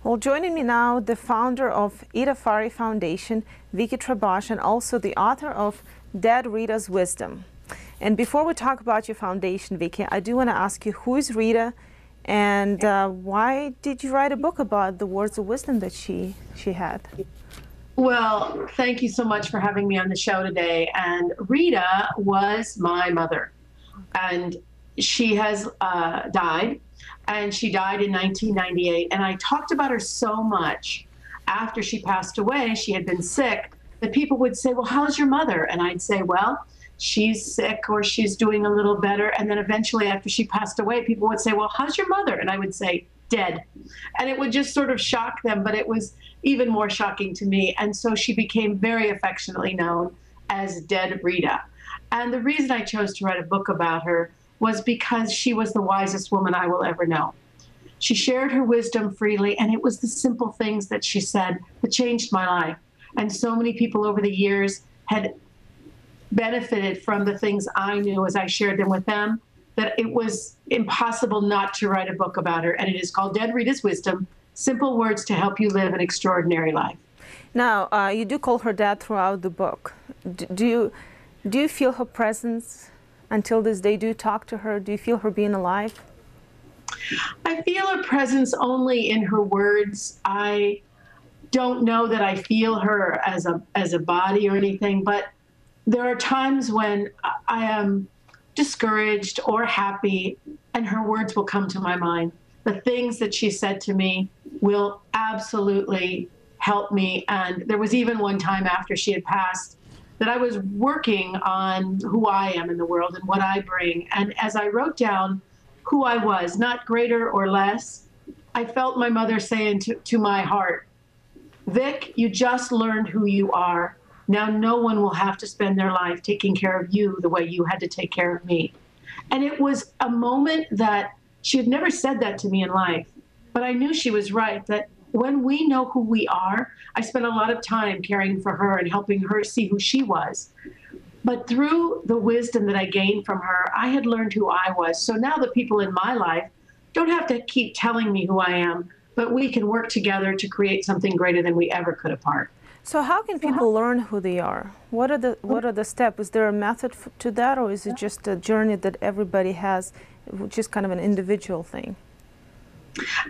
Well, joining me now, the founder of Itafari Foundation, Vicky Trabosh, and also the author of Dead Rita's Wisdom. And before we talk about your foundation, Vicky, I do want to ask you, who is Rita, and why did you write a book about the words of wisdom that she had? Well, thank you so much for having me on the show today. And Rita was my mother, and she has died, and she died in 1998. And I talked about her so much after she passed away. She had been sick that people would say, well, how's your mother? And I'd say, well, she's sick or she's doing a little better. And then eventually after she passed away, people would say, well, how's your mother? And I would say, dead. And it would just sort of shock them, but it was even more shocking to me. And so she became very affectionately known as Dead Rita. And the reason I chose to write a book about her was because she was the wisest woman I will ever know. She shared her wisdom freely, and it was the simple things that she said that changed my life. And so many people over the years had benefited from the things I knew as I shared them with them, that it was impossible not to write a book about her. And it is called Dead Rita's Wisdom, Simple Words to Help You Live an Extraordinary Life. Now, you do call her dad throughout the book. Do you feel her presence until this day? Do you talk to her? Do you feel her being alive? I feel her presence only in her words. I don't know that I feel her as a body or anything, but there are times when I am discouraged or happy, and her words will come to my mind. The things that she said to me will absolutely help me. And there was even one time after she had passed that I was working on who I am in the world and what I bring. And as I wrote down who I was, not greater or less, I felt my mother saying to my heart, Vic, you just learned who you are. Now no one will have to spend their life taking care of you the way you had to take care of me. And it was a moment that she had never said that to me in life, but I knew she was right, that when we know who we are, I spent a lot of time caring for her and helping her see who she was. But through the wisdom that I gained from her, I had learned who I was. So now the people in my life don't have to keep telling me who I am, but we can work together to create something greater than we ever could apart. So how can people learn who they are? What are the steps? Is there a method to that, or is it just a journey that everybody has, which is kind of an individual thing?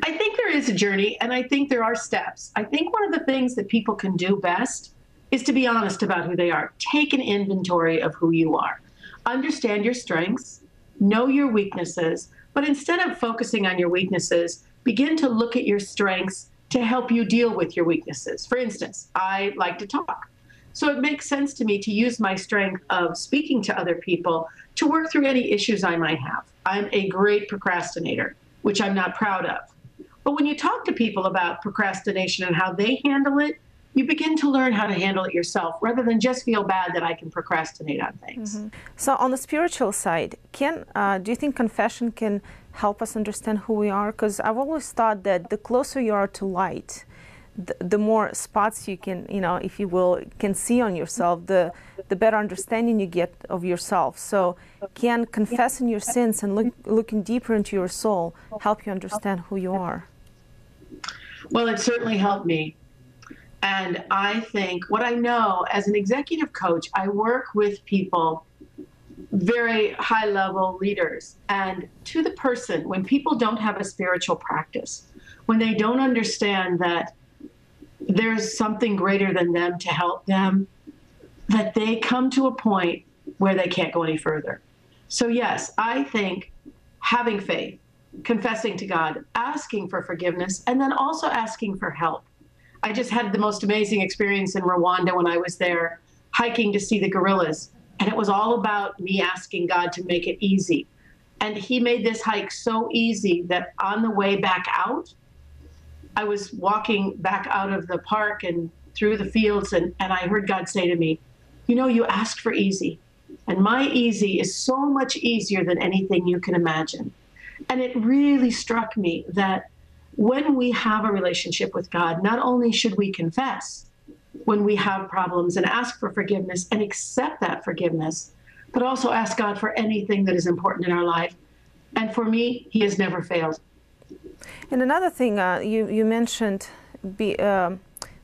I think there is a journey, and I think there are steps. I think one of the things that people can do best is to be honest about who they are. Take an inventory of who you are. Understand your strengths, know your weaknesses, but instead of focusing on your weaknesses, begin to look at your strengths to help you deal with your weaknesses. For instance, I like to talk. So it makes sense to me to use my strength of speaking to other people to work through any issues I might have. I'm a great procrastinator, which I'm not proud of. But when you talk to people about procrastination and how they handle it, you begin to learn how to handle it yourself, rather than just feel bad that I can procrastinate on things. Mm-hmm. So on the spiritual side, do you think confession can help us understand who we are? Because I've always thought that the closer you are to light, the more spots you can, if you will, can see on yourself, the better understanding you get of yourself. So can confessing your sins and looking deeper into your soul help you understand who you are? Well, it certainly helped me. And I think what I know as an executive coach, I work with people, very high-level leaders. And to the person, when people don't have a spiritual practice, when they don't understand that there's something greater than them to help them, that they come to a point where they can't go any further. So yes, I think having faith, confessing to God, asking for forgiveness, and then also asking for help. I just had the most amazing experience in Rwanda when I was there hiking to see the gorillas. And it was all about me asking God to make it easy. And he made this hike so easy that on the way back out, I was walking back out of the park and through the fields, and I heard God say to me, you asked for easy. And my easy is so much easier than anything you can imagine. And it really struck me that when we have a relationship with God, not only should we confess when we have problems and ask for forgiveness and accept that forgiveness, but also ask God for anything that is important in our life. And for me, he has never failed. And another thing, you mentioned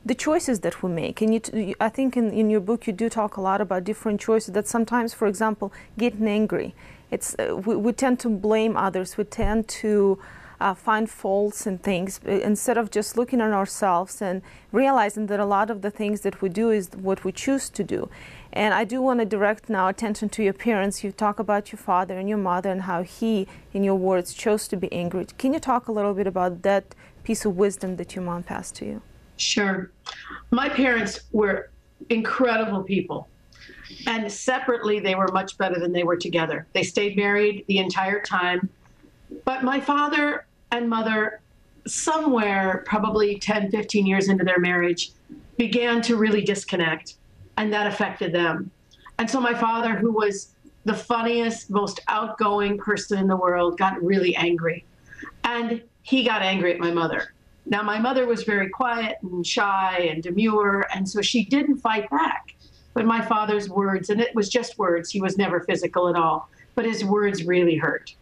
the choices that we make. And I think in your book you do talk a lot about different choices that sometimes, for example, getting angry. We tend to blame others. We tend to find faults in things instead of just looking at ourselves and realizing that a lot of the things that we do is what we choose to do. And I do want to direct now attention to your parents. You talk about your father and your mother and how he, in your words, chose to be angry. Can you talk a little bit about that piece of wisdom that your mom passed to you? Sure. My parents were incredible people. And separately, they were much better than they were together. They stayed married the entire time. But my father and mother, somewhere probably 10, 15 years into their marriage, began to really disconnect. And that affected them. And so my father, who was the funniest, most outgoing person in the world, got really angry. And he got angry at my mother. Now, my mother was very quiet and shy and demure, and so she didn't fight back. But my father's words, and it was just words, he was never physical at all, but his words really hurt.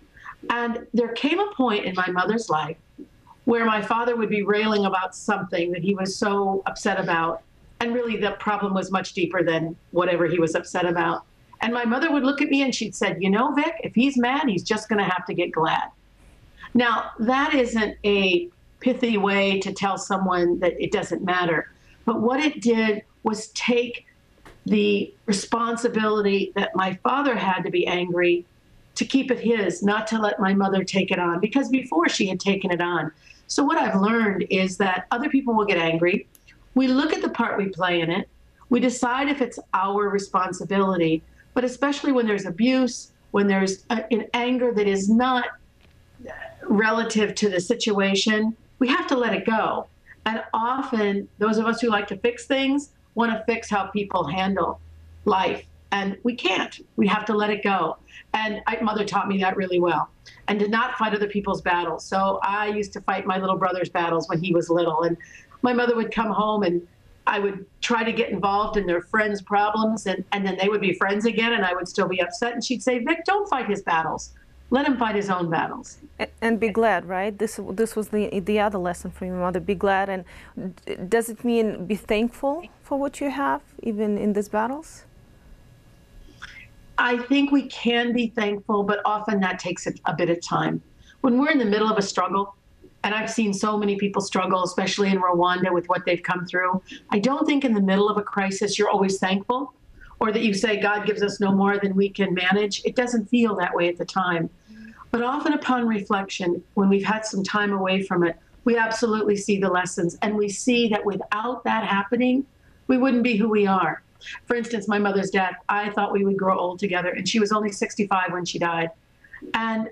And there came a point in my mother's life where my father would be railing about something that he was so upset about. And really, the problem was much deeper than whatever he was upset about. And my mother would look at me and she'd said, you know, Vic, if he's mad, he's just going to have to get glad. Now, that isn't a pithy way to tell someone that it doesn't matter. But what it did was take the responsibility that my father had to be angry to keep it his, not to let my mother take it on, because before she had taken it on. So what I've learned is that other people will get angry. We look at the part we play in it. We decide if it's our responsibility, but especially when there's abuse, when there's an anger that is not relative to the situation, we have to let it go. And often, those of us who like to fix things want to fix how people handle life. And we can't. We have to let it go. And my mother taught me that really well. And to not fight other people's battles. So I used to fight my little brother's battles when he was little. And my mother would come home and I would try to get involved in their friends' problems. And then they would be friends again and I would still be upset. And she'd say, Vic, don't fight his battles. Let him fight his own battles. And be glad, right? This was the other lesson from your mother. Be glad. And does it mean be thankful for what you have, even in these battles? I think we can be thankful, but often that takes a bit of time. When we're in the middle of a struggle, and I've seen so many people struggle, especially in Rwanda with what they've come through, I don't think in the middle of a crisis you're always thankful, or that you say God gives us no more than we can manage. It doesn't feel that way at the time. But often upon reflection, when we've had some time away from it, we absolutely see the lessons. And we see that without that happening, we wouldn't be who we are. For instance, my mother's death, I thought we would grow old together. And she was only 65 when she died. And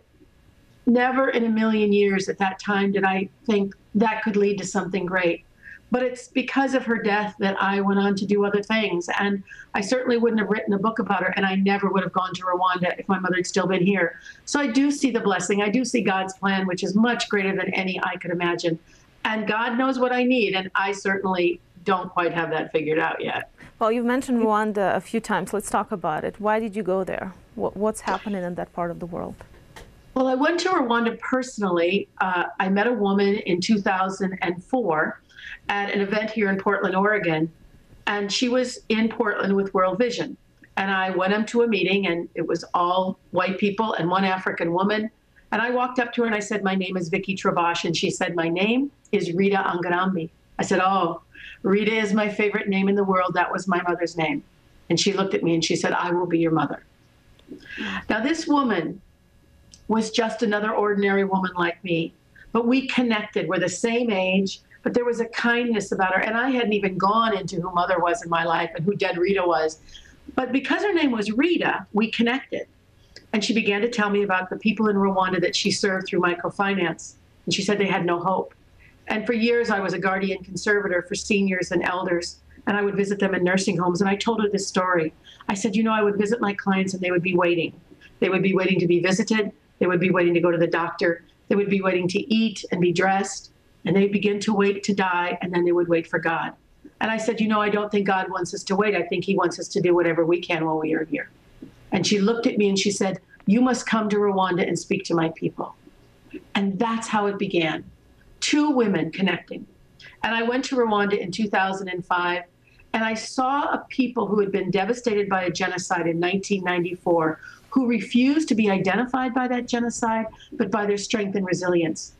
never in a million years at that time did I think that could lead to something great. But it's because of her death that I went on to do other things. And I certainly wouldn't have written a book about her, and I never would have gone to Rwanda if my mother had still been here. So I do see the blessing. I do see God's plan, which is much greater than any I could imagine. And God knows what I need, and I certainly don't quite have that figured out yet. Well, you've mentioned Rwanda a few times. Let's talk about it. Why did you go there? What's happening in that part of the world? Well, I went to Rwanda personally. I met a woman in 2004 at an event here in Portland, Oregon, and she was in Portland with World Vision. And I went up to a meeting, and it was all white people and one African woman. And I walked up to her and I said, my name is Vicky Trabosh. And she said, my name is Rita Angarambi. I said, oh, Rita is my favorite name in the world. That was my mother's name. And she looked at me and she said, I will be your mother. Now, this woman was just another ordinary woman like me, but we connected. We're the same age, but there was a kindness about her. And I hadn't even gone into who mother was in my life and who dead Rita was. But because her name was Rita, we connected. And she began to tell me about the people in Rwanda that she served through microfinance. And she said they had no hope. And for years, I was a guardian conservator for seniors and elders. And I would visit them in nursing homes. And I told her this story. I said, you know, I would visit my clients and they would be waiting. They would be waiting to be visited. They would be waiting to go to the doctor. They would be waiting to eat and be dressed. And they'd begin to wait to die. And then they would wait for God. And I said, you know, I don't think God wants us to wait. I think he wants us to do whatever we can while we are here. And she looked at me and she said, you must come to Rwanda and speak to my people. And that's how it began. two women connecting. And I went to Rwanda in 2005, and I saw a people who had been devastated by a genocide in 1994, who refused to be identified by that genocide, but by their strength and resilience.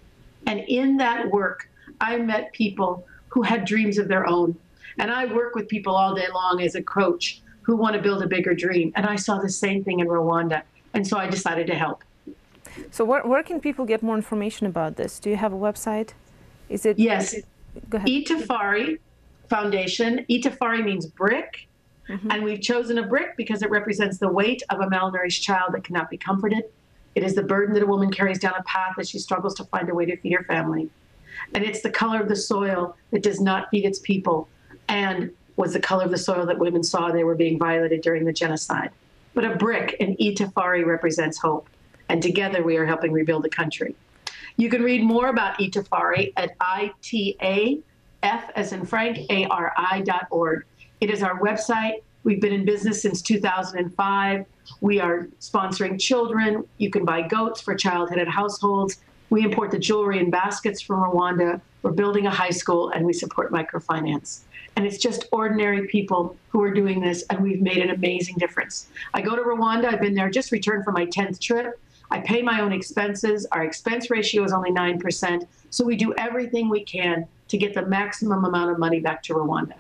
And in that work, I met people who had dreams of their own. And I work with people all day long as a coach who want to build a bigger dream. And I saw the same thing in Rwanda. And so I decided to help. So where can people get more information about this? Do you have a website? Is it? Yes. Go ahead. Itafari Foundation. Itafari means brick. Mm-hmm. And we've chosen a brick because it represents the weight of a malnourished child that cannot be comforted. It is the burden that a woman carries down a path as she struggles to find a way to feed her family. And it's the color of the soil that does not feed its people, and was the color of the soil that women saw they were being violated during the genocide. But a brick in Itafari represents hope. And together we are helping rebuild the country. You can read more about Itafari at ITAF as in Frank, ARI.org. It is our website. We've been in business since 2005. We are sponsoring children. You can buy goats for child-headed households. We import the jewelry and baskets from Rwanda. We're building a high school, and we support microfinance. And it's just ordinary people who are doing this, and we've made an amazing difference. I go to Rwanda. I've been there, just returned from my 10th trip. I pay my own expenses. Our expense ratio is only 9%. So we do everything we can to get the maximum amount of money back to Rwanda.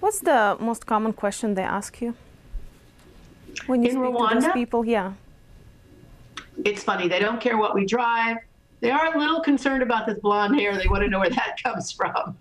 What's the most common question they ask you when you speak Rwanda, to those people? Yeah. It's funny. They don't care what we drive. They are a little concerned about this blonde hair. They want to know where that comes from.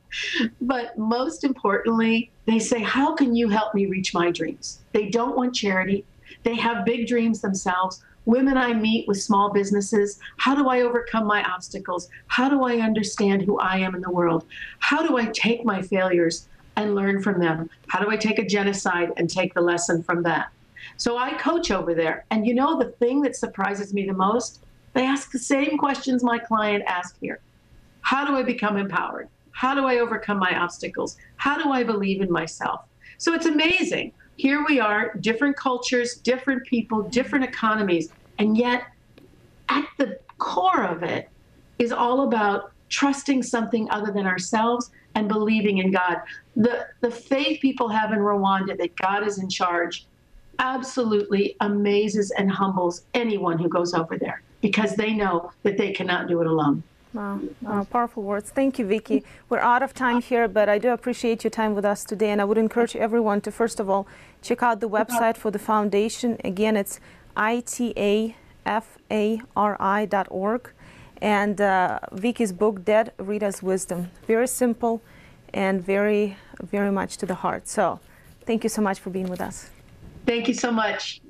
But most importantly, they say, how can you help me reach my dreams? They don't want charity. They have big dreams themselves. Women I meet with small businesses, how do I overcome my obstacles? How do I understand who I am in the world? How do I take my failures and learn from them? How do I take a genocide and take the lesson from that? So I coach over there. And you know, the thing that surprises me the most, they ask the same questions my client asked here. How do I become empowered? How do I overcome my obstacles? How do I believe in myself? So it's amazing. Here we are, different cultures, different people, different economies, and yet at the core of it is all about trusting something other than ourselves and believing in God. The faith people have in Rwanda that God is in charge absolutely amazes and humbles anyone who goes over there, because they know that they cannot do it alone. Wow, powerful words. Thank you, Vicky. We're out of time here, but I do appreciate your time with us today. And I would encourage everyone to, first of all, check out the website for the foundation. Again, it's itafari.org. And Vicky's book, Dead, Rita's Wisdom. Very simple and very, very much to the heart. So thank you so much for being with us. Thank you so much.